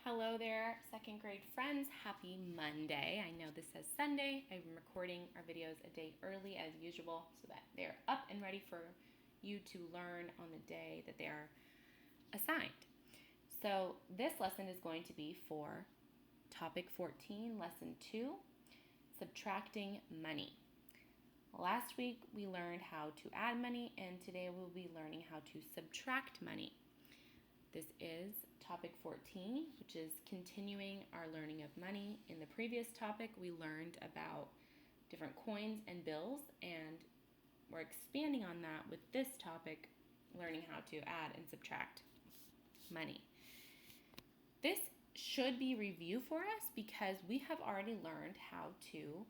Hello there, second grade friends. Happy Monday. I know this says Sunday. I'm recording our videos a day early as usual so that they're up and ready for you to learn on the day that they are assigned. So this lesson is going to be for topic 14, lesson 2, subtracting money. Last week we learned how to add money, and today we'll be learning how to subtract money. This is topic 14, which is continuing our learning of money. In the previous topic, we learned about different coins and bills, and we're expanding on that with this topic, learning how to add and subtract money. This should be review for us because we have already learned how to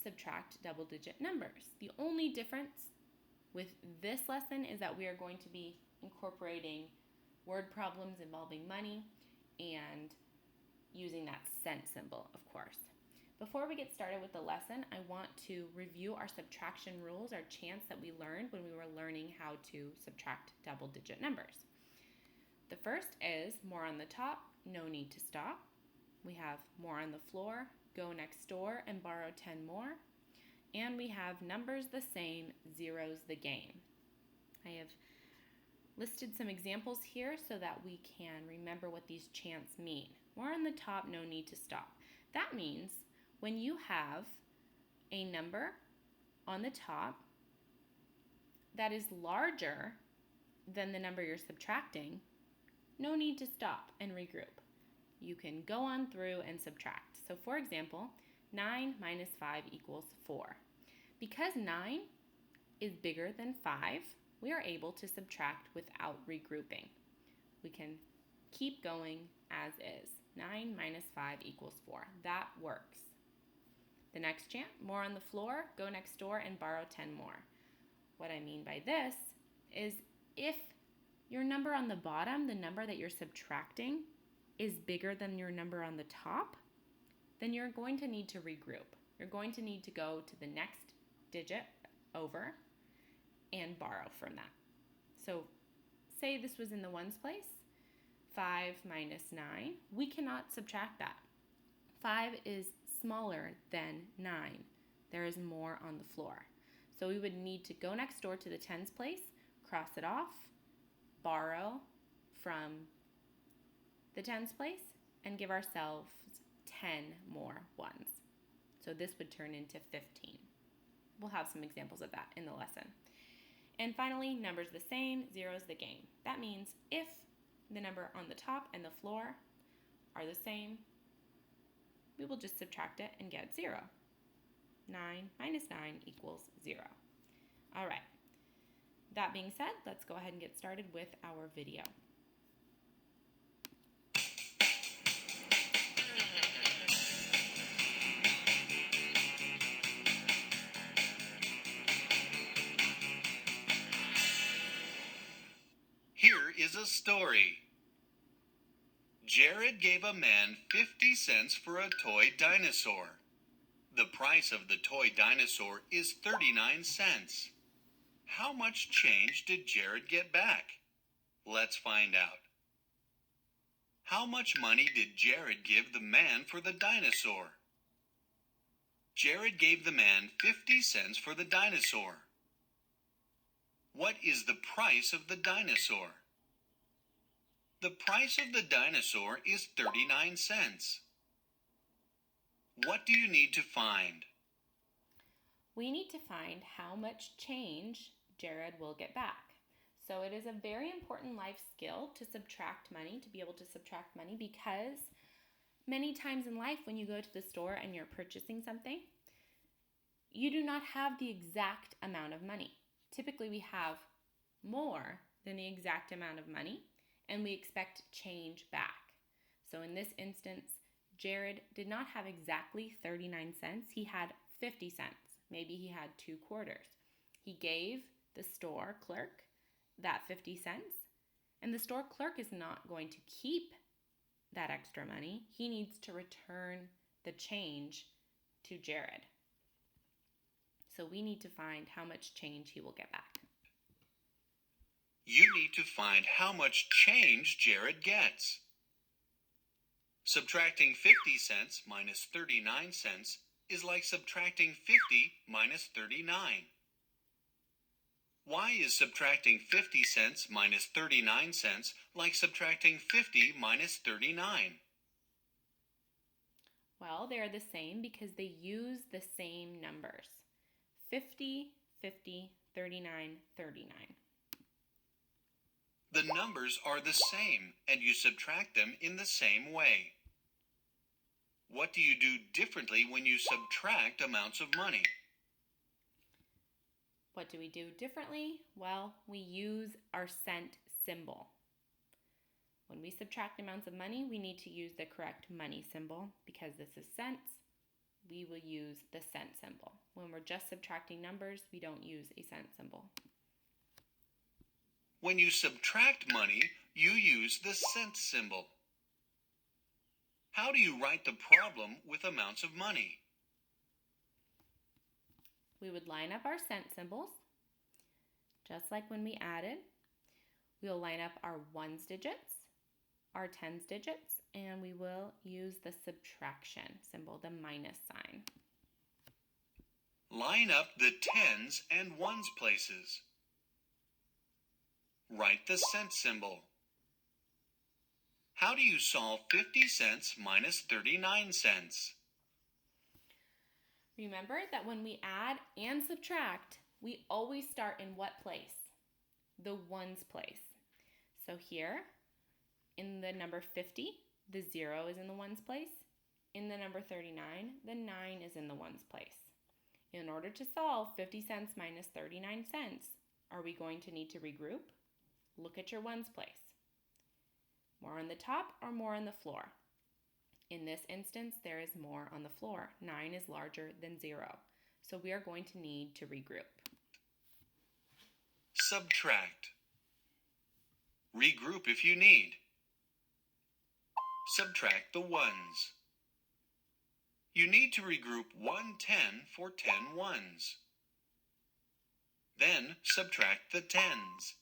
subtract double-digit numbers. The only difference with this lesson is that we are going to be incorporating word problems involving money and using that cent symbol, of course. Before we get started with the lesson, I want to review our subtraction rules, our chants that we learned when we were learning how to subtract double-digit numbers. The first is more on the top, no need to stop. We have more on the floor, go next door and borrow 10 more. And we have numbers the same, zeros the game. I have listed some examples here so that we can remember what these chants mean. More on the top, no need to stop. That means when you have a number on the top that is larger than the number you're subtracting, no need to stop and regroup. You can go on through and subtract. So for example, 9 minus 5 equals 4. Because 9 is bigger than 5, we are able to subtract without regrouping. We can keep going as is. 9 minus 5 equals 4. That works. The next chant, more on the floor, go next door and borrow 10 more. What I mean by this is if your number on the bottom, the number that you're subtracting, is bigger than your number on the top, then you're going to need to regroup. You're going to need to go to the next digit over and borrow from that. So say this was in the ones place, 5 minus 9. We cannot subtract that. 5 is smaller than 9. There is more on the floor. So we would need to go next door to the tens place, cross it off, borrow from the tens place, and give ourselves 10 more ones. So this would turn into 15. We'll have some examples of that in the lesson. And finally, numbers the same, zeros the game. That means if the number on the top and the floor are the same, we will just subtract it and get 0. 9 minus 9 equals 0. All right. That being said, let's go ahead and get started with our video. Here is a story. Jared gave a man 50 cents for a toy dinosaur. The price of the toy dinosaur is 39 cents. How much change did Jared get back? Let's find out. How much money did Jared give the man for the dinosaur? Jared gave the man 50 cents for the dinosaur. What is the price of the dinosaur? The price of the dinosaur is 39 cents. What do you need to find? We need to find how much change Jared will get back. So it is a very important life skill to subtract money, to be able to subtract money, because many times in life when you go to the store and you're purchasing something, you do not have the exact amount of money. Typically we have more than the exact amount of money, and we expect change back. So in this instance, Jared did not have exactly 39 cents. He had 50 cents. Maybe he had 2 quarters. He gave the store clerk that 50 cents, and the store clerk is not going to keep that extra money. He needs to return the change to Jared. So we need to find how much change he will get back. You need to find how much change Jared gets. Subtracting 50 cents minus 39 cents is like subtracting 50 minus 39. Why is subtracting 50 cents minus 39 cents like subtracting 50 minus 39? Well, they're the same because they use the same numbers. 50, 50, 39, 39. The numbers are the same, and you subtract them in the same way. What do you do differently when you subtract amounts of money? What do we do differently? Well, we use our cent symbol. When we subtract amounts of money, we need to use the correct money symbol. Because this is cents, we will use the cent symbol. When we're just subtracting numbers, we don't use a cent symbol. When you subtract money, you use the cent symbol. How do you write the problem with amounts of money? We would line up our cent symbols, just like when we added. We'll line up our ones digits, our tens digits, and we will use the subtraction symbol, the minus sign. Line up the tens and ones places. Write the cent symbol. How do you solve 50 cents minus 39 cents? Remember that when we add and subtract, we always start in what place? The ones place. So here, in the number 50, the 0 is in the ones place. In the number 39, the 9 is in the ones place. In order to solve 50 cents minus 39 cents, are we going to need to regroup? Look at your ones place. More on the top or more on the floor? In this instance, there is more on the floor. 9 is larger than 0. So we are going to need to regroup. Subtract. Regroup if you need. Subtract the ones. You need to regroup 110 for 10 ones. Then subtract the tens.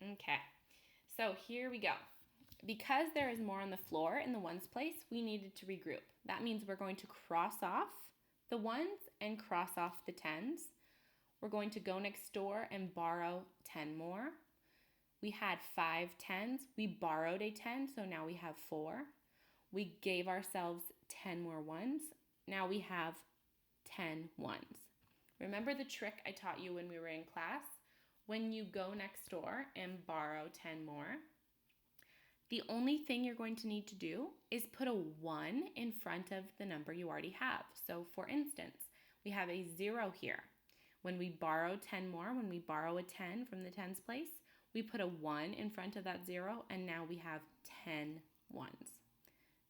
Okay, so here we go. Because there is more on the floor in the ones place, we needed to regroup. That means we're going to cross off the ones and cross off the tens. We're going to go next door and borrow 10 more. We had 5 tens. We borrowed a 10, so now we have 4. We gave ourselves 10 more ones. Now we have 10 ones. Remember the trick I taught you when we were in class? When you go next door and borrow 10 more, the only thing you're going to need to do is put a 1 in front of the number you already have. So for instance, we have a 0 here. When we borrow 10 more, when we borrow a 10 from the tens place, we put a 1 in front of that 0, and now we have 10 ones.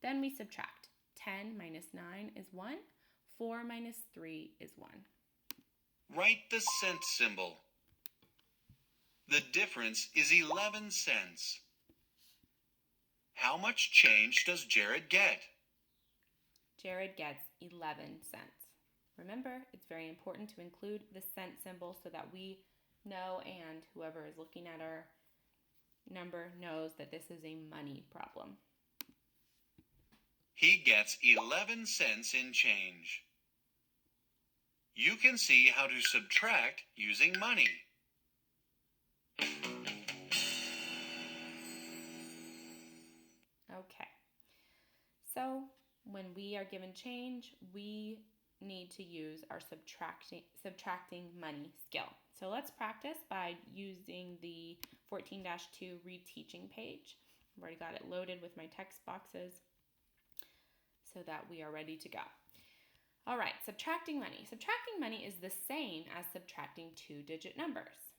Then we subtract. 10 minus 9 is 1. 4 minus 3 is 1. Write the cent symbol. The difference is 11 cents. How much change does Jared get? Jared gets 11 cents. Remember, it's very important to include the cent symbol so that we know and whoever is looking at our number knows that this is a money problem. He gets 11 cents in change. You can see how to subtract using money. Okay, so when we are given change, we need to use our subtracting money skill. So let's practice by using the 14-2 reteaching page. I've already got it loaded with my text boxes so that we are ready to go. All right, subtracting money. Subtracting money is the same as subtracting two-digit numbers.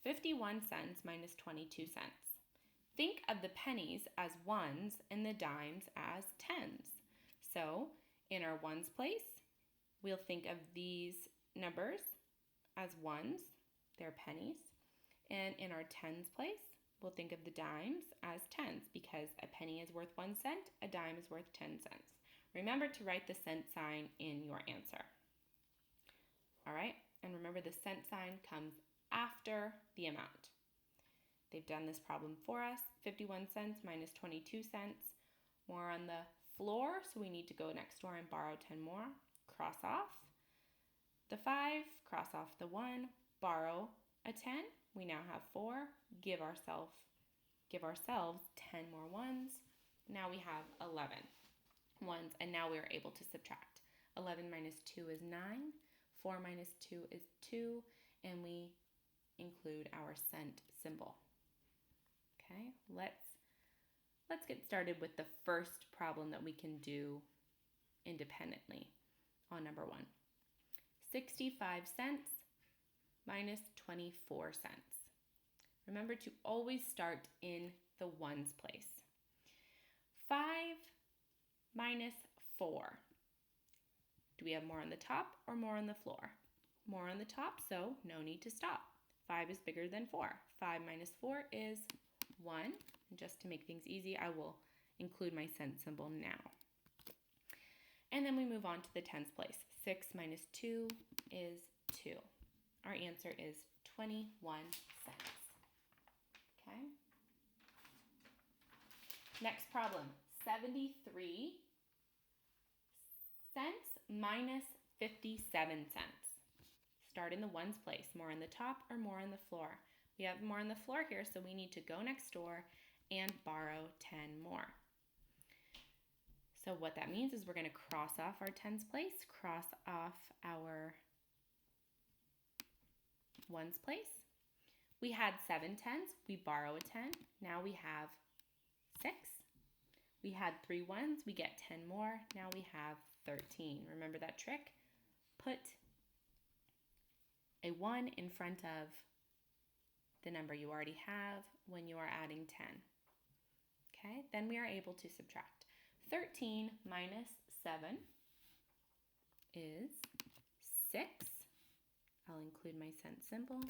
51 cents minus 22 cents. Think of the pennies as ones and the dimes as tens. So in our ones place, we'll think of these numbers as ones, they're pennies. And in our tens place, we'll think of the dimes as tens because a penny is worth 1 cent, a dime is worth 10 cents. Remember to write the cent sign in your answer. All right, and remember the cent sign comes after the amount. They've done this problem for us. 51 cents minus 22 cents. More on the floor, so we need to go next door and borrow 10 more. Cross off the 5, cross off the 1, borrow a 10. We now have 4. Give ourselves 10 more ones. Now we have 11 ones, and now we are able to subtract. 11 minus 2 is 9. 4 minus 2 is 2, and we include our cent symbol. Okay, let's get started with the first problem that we can do independently on number 1. 65 cents minus 24 cents. Remember to always start in the ones place. 5 minus 4. Do we have more on the top or more on the floor? More on the top, so no need to stop. 5 is bigger than 4. 5 minus 4 is 1. And just to make things easy, I will include my cent symbol now. And then we move on to the tens place. 6 minus 2 is 2. Our answer is 21 cents. Okay. Next problem, 73 cents minus 57 cents. Start in the ones place, more on the top or more on the floor. We have more on the floor here, so we need to go next door and borrow 10 more. So what that means is we're going to cross off our tens place, cross off our ones place. We had 7 tens, we borrow a 10, now we have 6. We had 3 ones, we get 10 more, now we have 13. Remember that trick? Put a 1 in front of the number you already have when you are adding 10. Okay, then we are able to subtract. 13 minus 7 is 6. I'll include my cent symbol.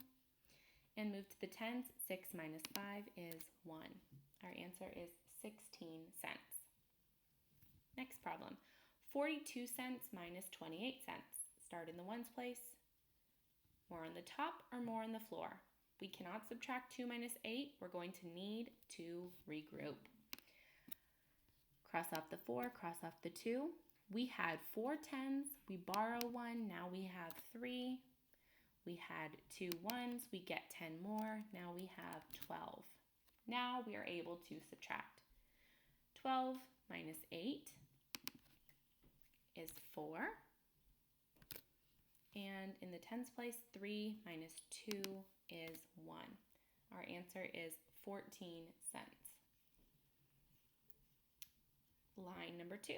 And move to the tens. 6 minus 5 is 1. Our answer is 16 cents. Next problem. 42 cents minus 28 cents. Start in the ones place. More on the top or more on the floor. We cannot subtract 2 minus 8. We're going to need to regroup. Cross off the 4, cross off the 2. We had 4 tens. We borrow 1. Now we have 3. We had 2 ones. We get 10 more. Now we have 12. Now we are able to subtract. 12 minus 8 is 4. And in the tens place, 3 minus 2 is 1. Our answer is 14 cents. Line number 2.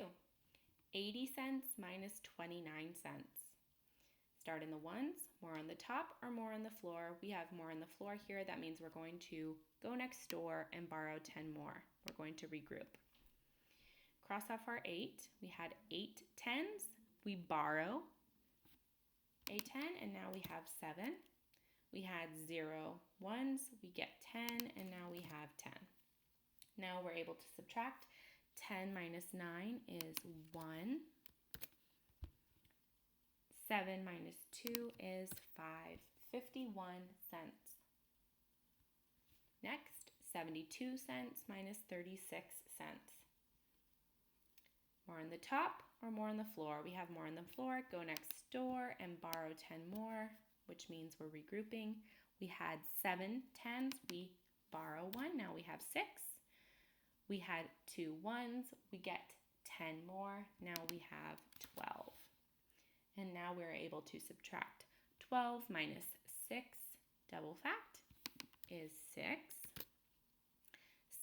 80 cents minus 29 cents. Start in the ones, more on the top or more on the floor. We have more on the floor here. That means we're going to go next door and borrow 10 more. We're going to regroup. Cross off our 8. We had 8 tens. We borrow a 10, and now we have 7. We had 0 ones. We get 10, and now we have 10. Now we're able to subtract. 10 minus 9 is 1. 7 minus 2 is 5. 51 cents. Next, 72 cents minus 36 cents. More on the top or more on the floor? We have more on the floor. Go next door and borrow 10 more, which means we're regrouping. We had 7 tens. We borrow 1. Now we have 6. We had 2 ones. We get 10 more. Now we have 12. And now we're able to subtract. 12 minus 6, double fact, is 6.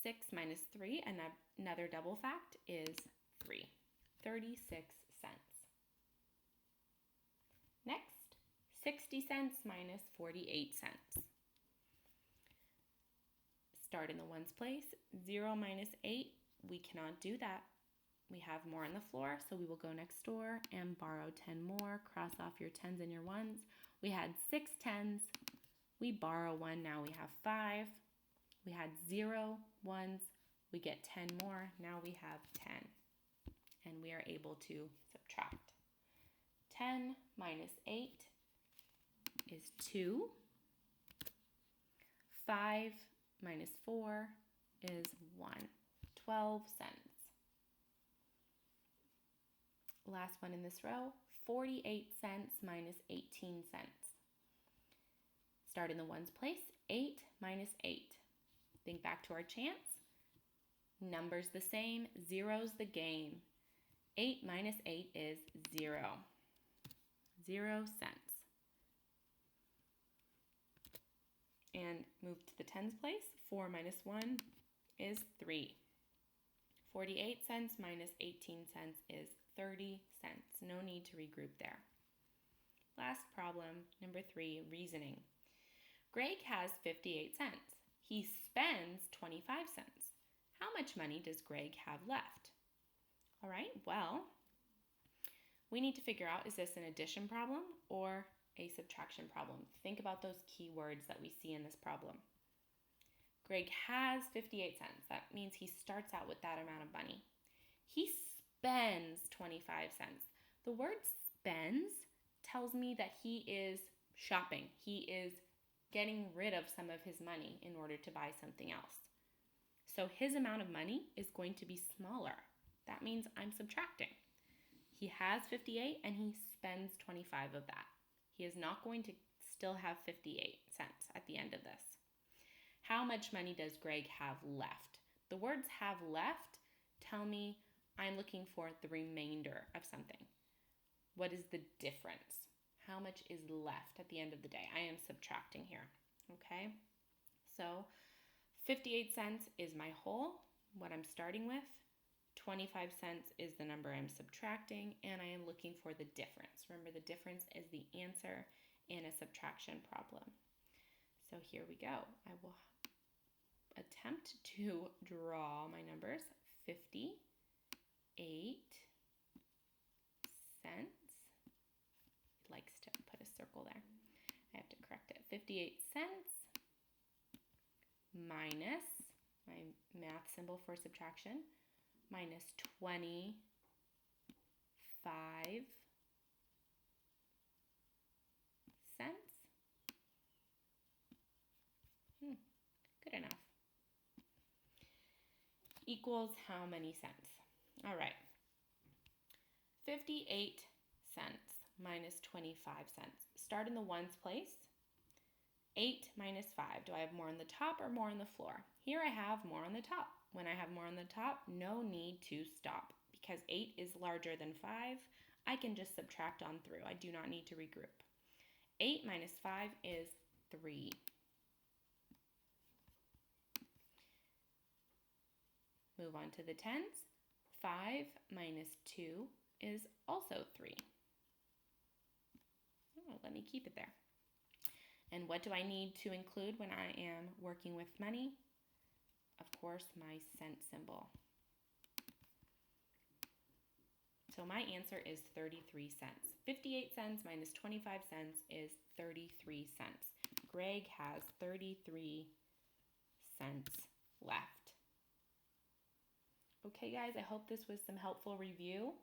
6 minus 3, another double fact, is 3. 36 cents. Next, 60 cents minus 48 cents. Start in the ones place. 0 minus 8, we cannot do that. We have more on the floor, so we will go next door and borrow 10 more. Cross off your tens and your ones. We had 6 tens. We borrow 1. Now we have 5. We had 0 ones. We get 10 more. Now we have 10. And we are able to subtract. 10 minus 8 is 2. 5 minus 4 is 1. 12 cents. Last one in this row, 48 cents minus 18 cents. Start in the ones place, 8 minus 8. Think back to our chants. Numbers the same, zero's the game. 8 minus 8 is 0. 0 cents. And move to the tens place, 4 minus 1 is 3. 48 cents minus 18 cents is 30 cents. No need to regroup there. Last problem, number 3, reasoning. Greg has 58 cents. He spends 25 cents. How much money does Greg have left? All right, well, we need to figure out, is this an addition problem or a subtraction problem? Think about those key words that we see in this problem. Greg has 58 cents. That means he starts out with that amount of money. He spends 25 cents. The word spends tells me that he is shopping. He is getting rid of some of his money in order to buy something else. So his amount of money is going to be smaller. That means I'm subtracting. He has 58 and he spends 25 of that. He is not going to still have 58 cents at the end of this. How much money does Greg have left? The words have left tell me I'm looking for the remainder of something. What is the difference? How much is left at the end of the day? I am subtracting here, okay? So 58 cents is my whole, what I'm starting with. 25 cents is the number I'm subtracting, and I am looking for the difference. Remember, the difference is the answer in a subtraction problem. So here we go. I will attempt to draw my numbers. 58 cents. It likes to put a circle there. I have to correct it. 58 cents minus my math symbol for subtraction, minus 25 cents. Good enough. Equals how many cents? All right. 58 cents minus 25 cents. Start in the ones place. 8 minus 5. Do I have more on the top or more on the floor? Here I have more on the top. When I have more on the top, no need to stop. Because 8 is larger than 5, I can just subtract on through. I do not need to regroup. 8 minus 5 is 3. Move on to the tens. 5 minus 2 is also 3. Oh, let me keep it there. And what do I need to include when I am working with money? Of course, my cent symbol. So my answer is 33 cents. 58 cents minus 25 cents is 33 cents. Greg has 33 cents left. Okay, guys, I hope this was some helpful review.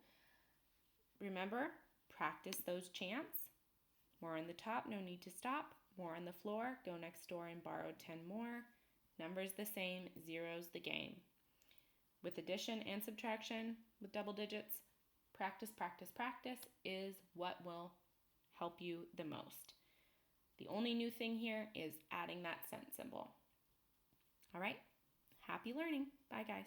Remember, practice those chants. More on the top, no need to stop. More on the floor, go next door and borrow 10 more. Numbers the same, zero's the game. With addition and subtraction, with double digits, practice, practice, practice is what will help you the most. The only new thing here is adding that cent symbol. All right, happy learning. Bye, guys.